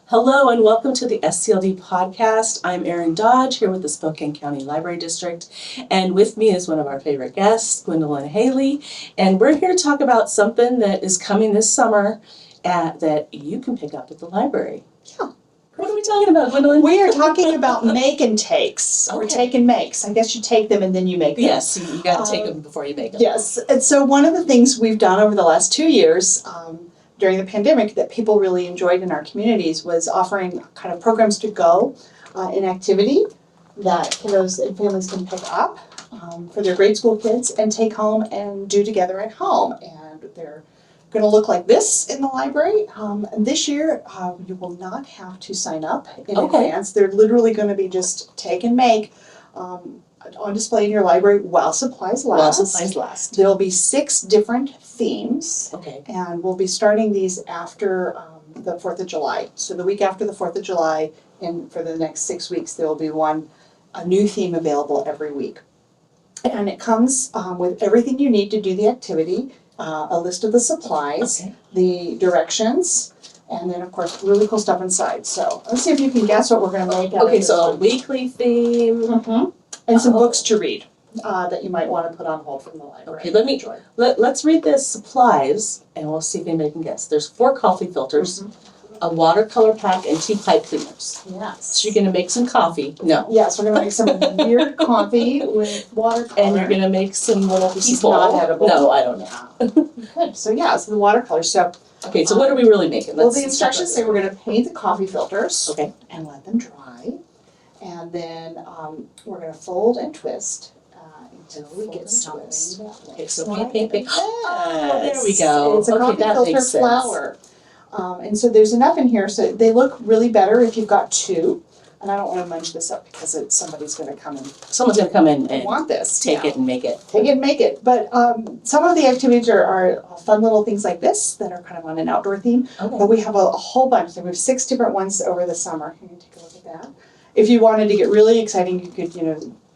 Hello and welcome to the SCLD podcast. I'm Erin Dodge here with the Spokane County Library District, and with me is one of our favorite guests, Gwendolyn Haley, and we're here to talk about something that is coming this summer that you can pick up at the library. Yeah. What are we talking about, Gwendolyn? We are talking about make and takes, or Okay. take and makes. I guess you take them and then you make them. Yes, you got to take them before you make them. Yes, and so one of the things we've done over the last 2 years during the pandemic that people really enjoyed in our communities was offering kind of programs to go in activity that kiddos and families can pick up for their grade school kids and take home and do together at home. And they're going to look like this in the library. This year, you will not have to sign up in advance. They're literally going to be just take and make on display in your library while supplies last. While supplies last. There'll be 6 different themes. Okay. And we'll be starting these after the 4th of July. So the week after the 4th of July, and for the next 6 weeks, there will be a new theme available every week. And it comes with everything you need to do the activity, a list of the supplies, the directions, and then of course really cool stuff inside. So let's see if you can guess what we're going to make out of this So a one. weekly theme. Mm-hmm. And some books to read that you might want to put on hold from the library. Okay, let's read the supplies and we'll see if anybody can guess. There's 4 coffee filters, a watercolor pack, and 2 pipe cleaners. Yes. So you're gonna make some coffee. No. Yes, we're gonna make some weird coffee with watercolor. And you're gonna make some little He's bowl. not edible. No, I don't know. Good. So so the watercolor. So Okay, so what are we really making? well, the instructions say we're gonna paint the coffee filters. Okay. And let them dry, and then we're gonna fold and twist until we get something. Okay, so paint. Yes. Oh, there we go. It's a Okay, coffee that filter makes sense. flower. And so there's enough in here, so they look really better if you've got 2. And I don't want to munch this up because somebody's going to come and Someone's gonna come in and want this. take it and make it. Take it and make it. But some of the activities are fun little things like this that are kind of on an outdoor theme. Okay. But we have a whole bunch. So we have 6 different ones over the summer. You can take a look at that. If you wanted to get really exciting, you could,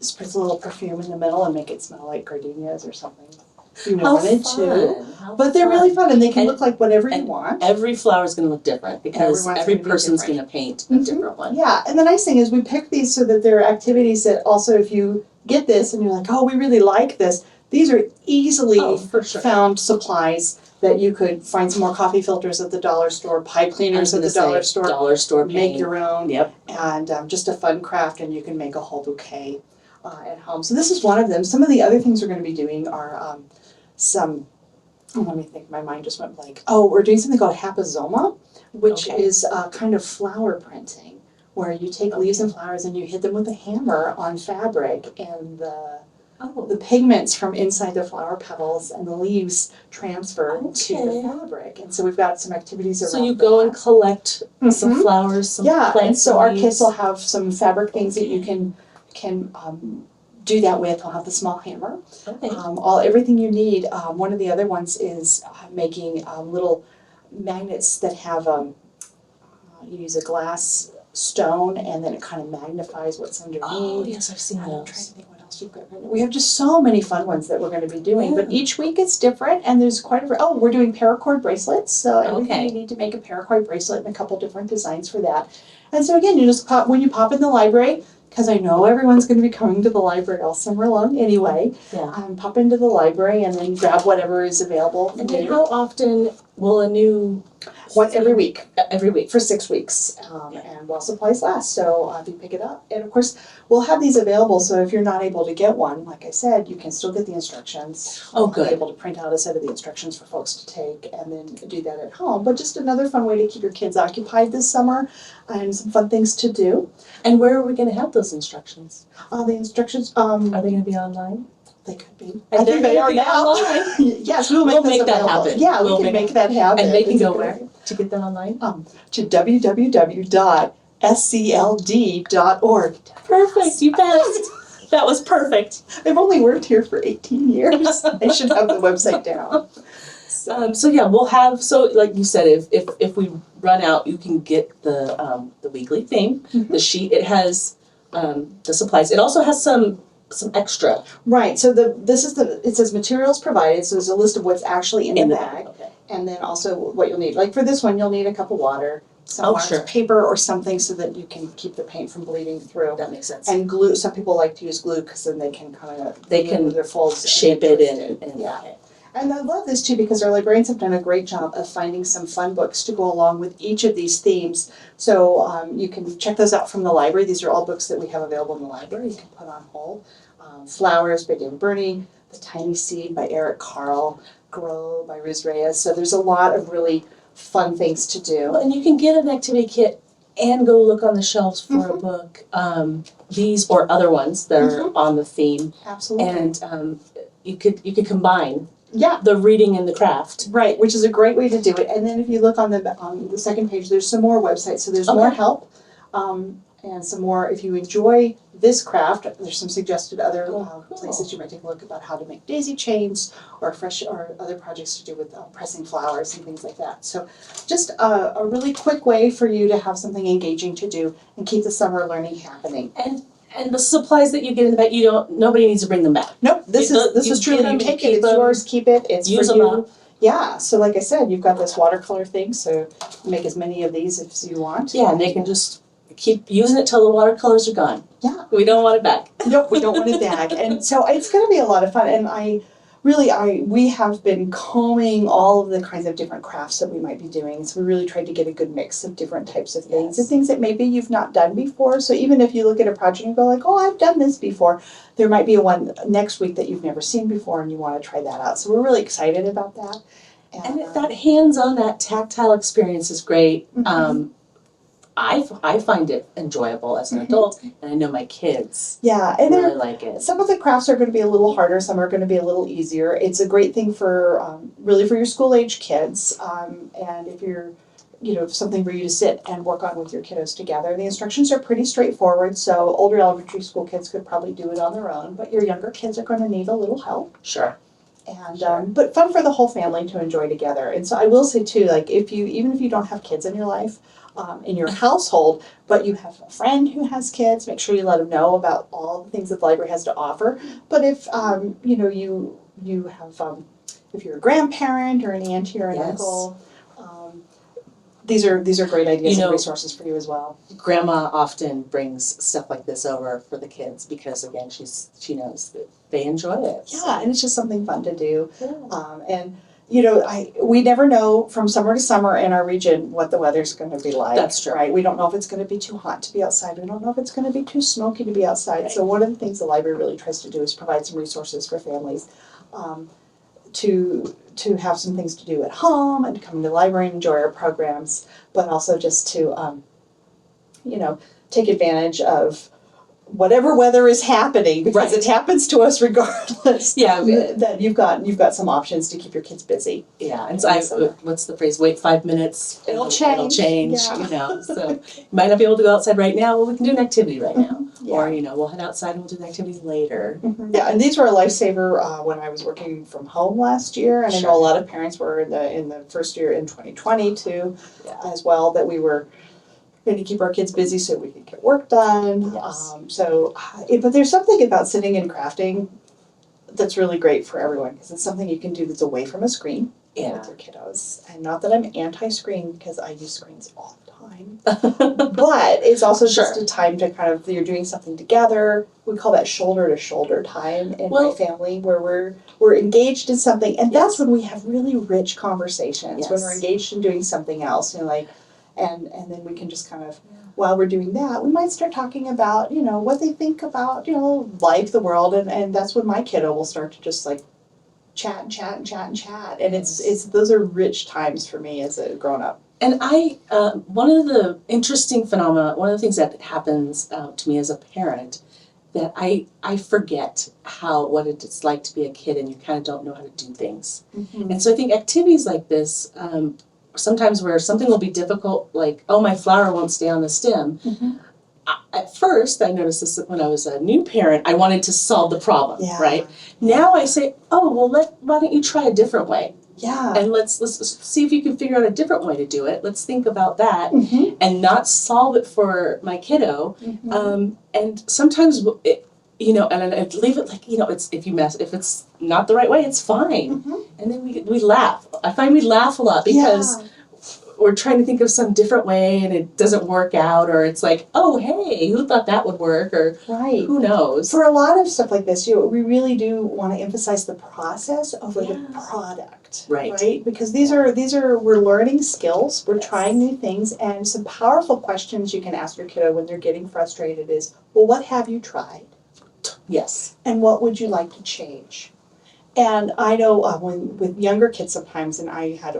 spritz a little perfume in the middle and make it smell like gardenias or something. If you wanted to. But they're really fun and they can look like whatever you want. Every flower is going to look different because Everyone's every gonna be person's different. going to paint a different one. Yeah, and the nice thing is we pick these so that they're activities that also if you get this and you're like, oh, we really like this, these are easily for sure. found supplies that you could find some more coffee filters at the dollar store, pipe cleaners at the dollar store, paint. make your own, Yep. and just a fun craft, and you can make a whole bouquet at home. So this is one of them. Some of the other things we're going to be doing are let me think, my mind just went blank. Oh, we're doing something called Hapazoma, which is kind of flower printing, where you take leaves and flowers and you hit them with a hammer on fabric, and the pigments from inside the flower petals and the leaves transfer to the fabric. And so we've got some activities around that. So you go and collect some flowers, some plants. And so our leaves. kids will have some fabric things that you can do that with. I'll have the small hammer. Okay. Everything you need. One of the other ones is making little magnets that have you use a glass stone and then it kind of magnifies what's underneath. Oh yes, I've seen I'm trying those. to think what else we've got. We have just so many fun ones that we're going to be doing, but each week it's different, and there's quite a. We're doing paracord bracelets, so everything you need to make a paracord bracelet and a couple different designs for that. And so again, you just when you pop in the library, because I know everyone's going to be coming to the library all summer long anyway. Yeah. Pop into the library and then grab whatever is available. And then how often will a new? Every week. Every week. For 6 weeks, and while supplies last. So if you pick it up, and of course we'll have these available. So if you're not able to get one, like I said, you can still get the instructions. Oh, good. Able to print out a set of the instructions for folks to take, and then do that at home. But just another fun way to keep your kids occupied this summer, and some fun things to do. And where are we going to have those instructions? The instructions. Are they going to be online? They could be. And I think they are now. online. Yes, we'll make that available. happen. Yeah, We'll we can make that happen. And they can It's a go good where idea. to get that online? To www.scld.org. Perfect, you passed. That was perfect. I've only worked here for 18 years. I should have the website down. So yeah, we'll have, so like you said, if we run out, you can get the weekly theme, the sheet. It has the supplies. It also has some extra. Right. So it says materials provided. So there's a list of what's actually in the bag, Okay. and then also what you'll need. Like for this one, you'll need a cup of water. some Oh, wax sure. paper or something so that you can keep the paint from bleeding through. That makes sense. And glue, some people like to use glue because then they can kind of their folds shape and it twist and yeah. okay. And I love this too because our librarians have done a great job of finding some fun books to go along with each of these themes. So you can check those out from the library. These are all books that we have available in the library. You can put on hold. Flowers by David Burney, The Tiny Seed by Eric Carle, Grow by Riz Reyes. So there's a lot of really fun things to do. Well, and you can get an activity kit and go look on the shelves for a book. These or other ones that are on the theme. Absolutely. And you could combine yeah. the reading and the craft. Right, which is a great way to do it. And then if you look on the second page, there's some more websites. So there's more help and some more. If you enjoy this craft, there's some suggested other places you might take a look about how to make daisy chains or other projects to do with pressing flowers and things like that. So just a really quick way for you to have something engaging to do and keep the summer learning happening. And the supplies that you get in the bag, nobody needs to bring them back. Nope, this is true. You take it, it's yours, keep it, it's use for them you. up. Yeah, so like I said, you've got this watercolor thing, so make as many of these as you want. Yeah, and they can just keep using it till the watercolors are gone. Yeah. We don't want it back. Nope, we don't want it back. And so it's going to be a lot of fun. And we have been combing all of the kinds of different crafts that we might be doing. So we really tried to get a good mix of different types of things and things that maybe you've not done before. So even if you look at a project and go like, oh, I've done this before, there might be one next week that you've never seen before and you want to try that out. So we're really excited about that. And that hands-on, that tactile experience is great. I find it enjoyable as an adult, and I know my kids and really like it. Some of the crafts are going to be a little harder, some are going to be a little easier. It's a great thing for really for your school-age kids, and if you're, something for you to sit and work on with your kiddos together. The instructions are pretty straightforward, so older elementary school kids could probably do it on their own, but your younger kids are going to need a little help. Sure. And but fun for the whole family to enjoy together. And so I will say too, like even if you don't have kids in your life, in your household, but you have a friend who has kids, make sure you let them know about all the things that the library has to offer. But if you have if you're a grandparent or an auntie or an uncle, these are great ideas and resources for you as well. Grandma often brings stuff like this over for the kids because again she knows that they enjoy it. Yeah, and it's just something fun to do. Yeah. We never know from summer to summer in our region what the weather's going to be like. That's true. Right? We don't know if it's going to be too hot to be outside. We don't know if it's going to be too smoky to be outside. Right. So one of the things the library really tries to do is provide some resources for families to have some things to do at home and to come to the library and enjoy our programs, but also just to take advantage of whatever weather is happening, because it happens to us regardless. Yeah, that you've got some options to keep your kids busy. Yeah, and so what's the phrase? Wait 5 minutes. It'll change. Yeah. So you might not be able to go outside right now. Well, we can do an activity right now, or we'll head outside and we'll do the activity later. Yeah, and these were a lifesaver when I was working from home last year, and I know a lot of parents were in the first year in 2020 too, as well, that we were going to keep our kids busy so we could get work done. Yes. But there's something about sitting and crafting that's really great for everyone, because it's something you can do that's away from a screen with your kiddos. And not that I'm anti-screen, because I use screens all the time, but it's also just a time to you're doing something together. We call that shoulder to shoulder time in my family, where we're engaged in something, and that's when we have really rich conversations, when we're engaged in doing something else, and then we can just while we're doing that, we might start talking about, what they think about, life, the world, and that's when my kiddo will start to just chat and chat and chat and chat. And it's those are rich times for me as a grown up. And one of the interesting phenomena, one of the things that happens to me as a parent, that I forget what it's like to be a kid and you kind of don't know how to do things. And so I think activities like this, sometimes where something will be difficult, like, oh, my flower won't stay on the stem. At first, I noticed this when I was a new parent, I wanted to solve the problem, right? Now I say, oh, well, why don't you try a different way? Yeah. And let's see if you can figure out a different way to do it. Let's think about that and not solve it for my kiddo. And sometimes and I leave it it's if it's not the right way, it's fine. And then we laugh. I find we laugh a lot because we're trying to think of some different way and it doesn't work out, or it's like, oh, hey, who thought that would work, or Right. who knows? For a lot of stuff like this, we really do want to emphasize the process over the product. Right. Because these are we're learning skills, we're trying new things, and some powerful questions you can ask your kiddo when they're getting frustrated is, well, what have you tried? Yes. And what would you like to change? And I know when with younger kids sometimes, and I had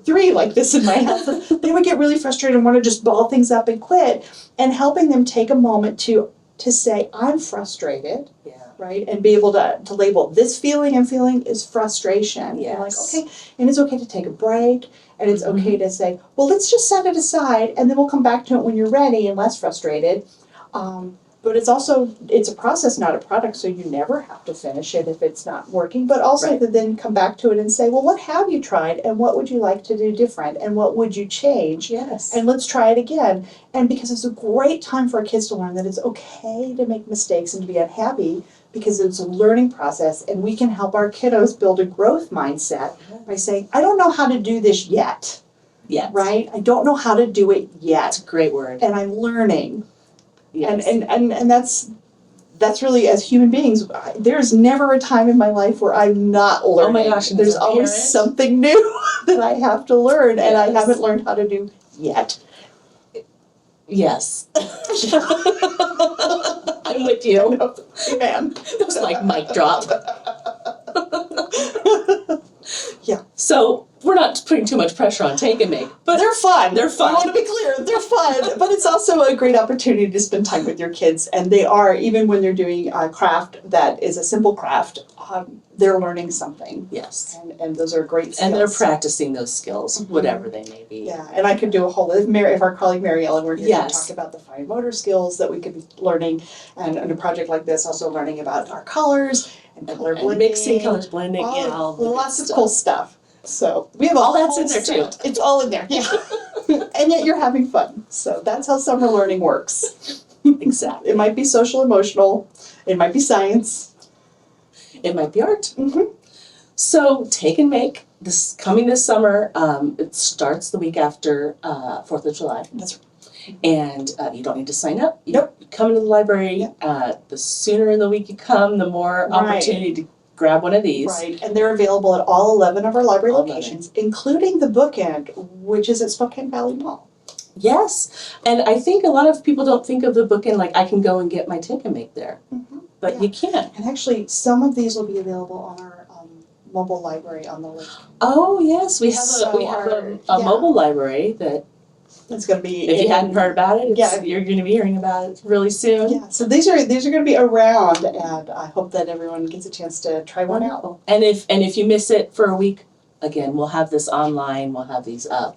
3 like this in my house, they would get really frustrated and want to just ball things up and quit. And helping them take a moment to say, I'm frustrated, right? And be able to label this feeling I'm feeling is frustration. Yes. And like, okay, and it's okay to take a break, and it's okay to say, well, let's just set it aside, and then we'll come back to it when you're ready and less frustrated. But it's a process, not a product, so you never have to finish it if it's not working. But also to then come back to it and say, well, what have you tried, and what would you like to do different, and what would you change? Yes. And let's try it again. And because it's a great time for our kids to learn that it's okay to make mistakes and to be unhappy, because it's a learning process, and we can help our kiddos build a growth mindset by saying, I don't know how to do this yet. Yes. Right? I don't know how to do it yet. That's a great word. And I'm learning. Yes. And that's really, as human beings, there's never a time in my life where I'm not learning. Oh my gosh, there's always something new that I have to learn, and I haven't learned how to do yet. Yes. I'm with you. Amen. It was like mic drop. Yeah. So we're not putting too much pressure on Take and Make, but they're fun. They're fun. I want to be clear, they're fun, but it's also a great opportunity to spend time with your kids, and they are, even when they're doing a craft that is a simple craft, they're learning something. Yes. And those are great skills. And they're practicing those skills, whatever they may be. Yeah, and I could do a whole, if our colleague Mary Ellen were here to Yes. talk about the fine motor skills that we could be learning, and in a project like this, also learning about our colors and color blending. Mixing, colors blending, all lots of cool stuff. So we have all that's in there too. It's all in there, yeah. And yet you're having fun. So that's how summer learning works. Exactly. It might be social emotional, it might be science. It might be art. Mm-hmm. So Take and Make, coming this summer, it starts the week after 4th of July. That's right. And you don't need to sign up. Nope. You come into the library, the sooner in the week you come, the more opportunity to grab one of these. Right, and they're available at all 11 of our library locations, including the bookend, which is at Spokane Valley Mall. Yes, and I think a lot of people don't think of the bookend like I can go and get my Take and Make there, but you can. And actually, some of these will be available on our mobile library on the list. Oh yes, we have a mobile library that it's going to be. If you hadn't heard about it, you're going to be hearing about it really soon. Yeah, so these are going to be around, and I hope that everyone gets a chance to try one out. And if you miss it for a week, again, we'll have this online. We'll have these up.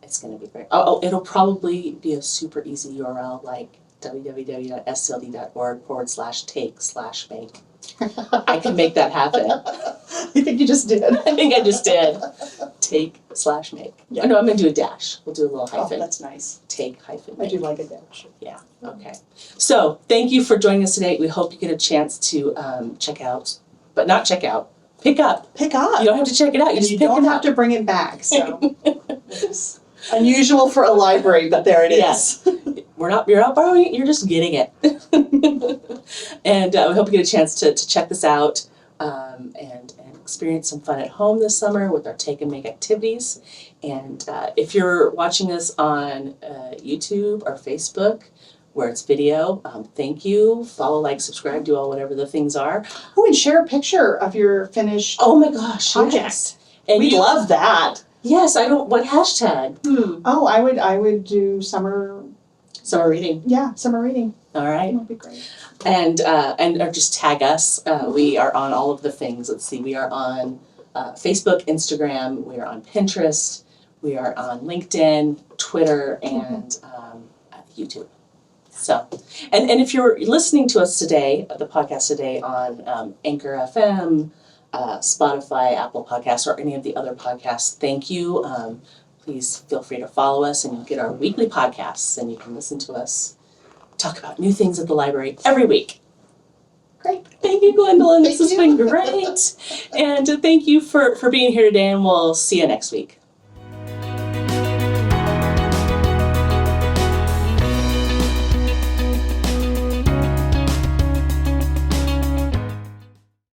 It's going to be great. Oh, it'll probably be a super easy URL like www.scld.org/take/make. I can make that happen. I think you just did. I think I just did. Take/make. Yeah. Oh, no, I'm going to do a dash. We'll do a little hyphen. Oh, that's nice. Take-make. I do like a dash. Yeah, okay. So, thank you for joining us today. We hope you get a chance to check out, but not check out, pick up. Pick up. You don't have to check it out. You just pick it up. You don't have to bring it back, so. It's unusual for a library, but there it is. Yes. You're not borrowing it, you're just getting it. And we hope you get a chance to check this out and experience some fun at home this summer with our Take and Make activities. And if you're watching us on YouTube or Facebook, where it's video, thank you. Follow, like, subscribe, do all whatever the things are. Oh, and share a picture of your finished Oh my gosh, project. yes. And we love that. Yes, what hashtag? Oh, I would do summer reading. Yeah, summer reading. All right. That would be great. And or just tag us. We are on all of the things. Let's see. We are on Facebook, Instagram. We are on Pinterest. We are on LinkedIn, Twitter, and YouTube. So, and if you're listening to us today, the podcast today on Anchor FM, Spotify, Apple Podcasts, or any of the other podcasts, thank you. Please feel free to follow us, and you get our weekly podcasts, and you can listen to us talk about new things at the library every week. Great. Thank you, Gwendolyn. This has been great. And thank you for being here today, and we'll see you next week.